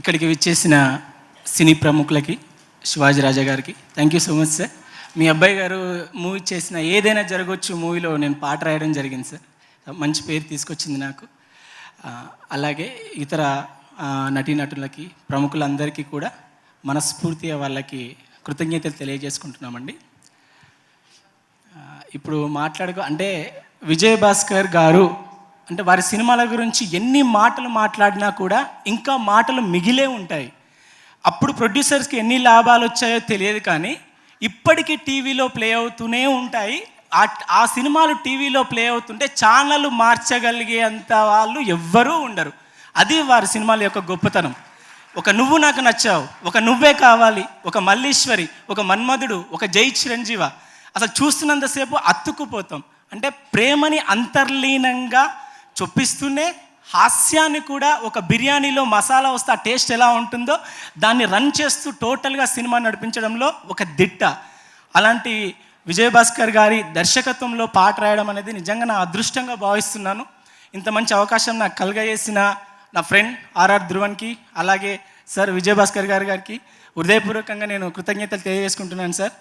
ఇక్కడికి విచ్చేసిన సినీ ప్రముఖులకి, శివాజీ రాజా గారికి thank you so much sir. మీ అబ్బాయి గారు మూవీ చేసిన ఏదైనా జరగవచ్చు మూవీలో నేను పాట రాయడం జరిగింది సార్. మంచి పేరు తీసుకొచ్చింది నాకు. అలాగే ఇతర నటీనటులకి, ప్రముఖులందరికీ కూడా మనస్ఫూర్తిగా వాళ్ళకి కృతజ్ఞతలు తెలియజేసుకుంటున్నామండి. ఇప్పుడు అంటే విజయభాస్కర్ గారు అంటే వారి సినిమాల గురించి ఎన్ని మాటలు మాట్లాడినా కూడా ఇంకా మాటలు మిగిలే ఉంటాయి. అప్పుడు ప్రొడ్యూసర్స్కి ఎన్ని లాభాలు వచ్చాయో తెలియదు, కానీ ఇప్పటికీ టీవీలో ప్లే అవుతూనే ఉంటాయి. ఆ సినిమాలు టీవీలో ప్లే అవుతుంటే ఛానల్ మార్చగలిగేంత వాళ్ళు ఎవ్వరూ ఉండరు. అది వారి సినిమాల యొక్క గొప్పతనం. ఒక నువ్వు నాకు నచ్చావు, ఒక నువ్వే కావాలి, ఒక మల్లీశ్వరి, ఒక మన్మధుడు, ఒక జై చిరంజీవ, అసలు చూస్తున్నంతసేపు అతుక్కుపోతాం. అంటే ప్రేమని అంతర్లీనంగా చొప్పిస్తూనే హాస్యాన్ని కూడా, ఒక బిర్యానీలో మసాలా వస్తే ఆ టేస్ట్ ఎలా ఉంటుందో దాన్ని రన్ చేస్తూ టోటల్గా సినిమా నడిపించడంలో ఒక దిట్ట. అలాంటి విజయభాస్కర్ గారి దర్శకత్వంలో పాట రాయడం అనేది నిజంగా నా అదృష్టంగా భావిస్తున్నాను. ఇంత మంచి అవకాశం నాకు కలగజేసిన నా ఫ్రెండ్ ఆర్ఆర్ ధ్రువన్కి, అలాగే సార్ విజయభాస్కర్ గారికి హృదయపూర్వకంగా నేను కృతజ్ఞతలు తెలియజేసుకుంటున్నాను సార్.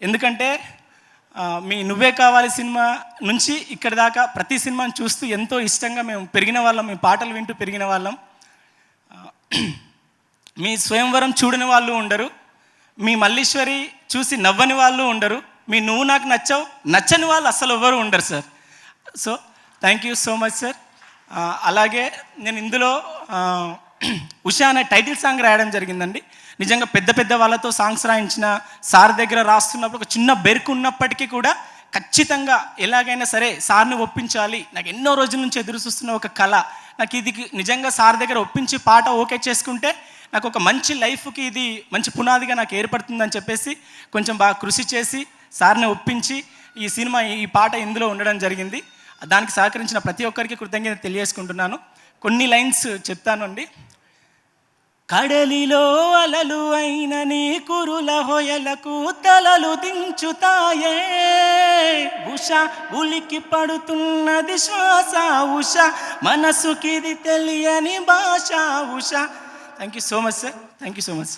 ఎందుకంటే మీ నువ్వే కావాలి సినిమా నుంచి ఇక్కడి దాకా ప్రతి సినిమాని చూస్తూ ఎంతో ఇష్టంగా మేము పెరిగిన వాళ్ళం, మీ పాటలు వింటూ పెరిగిన వాళ్ళం. మీ స్వయంవరం చూడని వాళ్ళు ఉండరు, మీ మల్లీశ్వరి చూసి నవ్వని వాళ్ళు ఉండరు, మీ నువ్వు నాకు నచ్చావు నచ్చని వాళ్ళు అసలు ఎవరు ఉండరు sir. So thank you so much sir. అలాగే నేను ఇందులో ఉషా అనే టైటిల్ సాంగ్ రాయడం జరిగిందండి. నిజంగా పెద్ద పెద్ద వాళ్ళతో సాంగ్స్ రాయించిన సార్ దగ్గర రాస్తున్నప్పుడు ఒక చిన్న బెరుకు ఉన్నప్పటికీ కూడా ఖచ్చితంగా ఎలాగైనా సరే సార్ని ఒప్పించాలి, నాకు ఎన్నో రోజుల నుంచి ఎదురు చూస్తున్న ఒక కళ, నాకు ఇది నిజంగా సార్ దగ్గర ఒప్పించి పాట ఓకే చేసుకుంటే నాకు ఒక మంచి లైఫ్కి ఇది మంచి పునాదిగా నాకు ఏర్పడుతుందని చెప్పేసి కొంచెం బాగా కృషి చేసి సార్ని ఒప్పించి ఈ పాట ఇందులో ఉండడం జరిగింది. దానికి సహకరించిన ప్రతి ఒక్కరికి కృతజ్ఞత తెలియజేసుకుంటున్నాను. కొన్ని లైన్స్ చెప్తాను అండి. కడలిలో అలలు అయిన నీ కురుల హొయలకు తలలు దించుతాయే ఉష, ఉలికి పడుతున్నది శ్వాస ఉష, మనసుకిది తెలియని భాష Usha. Thank you so much sir. Thank you so much sir.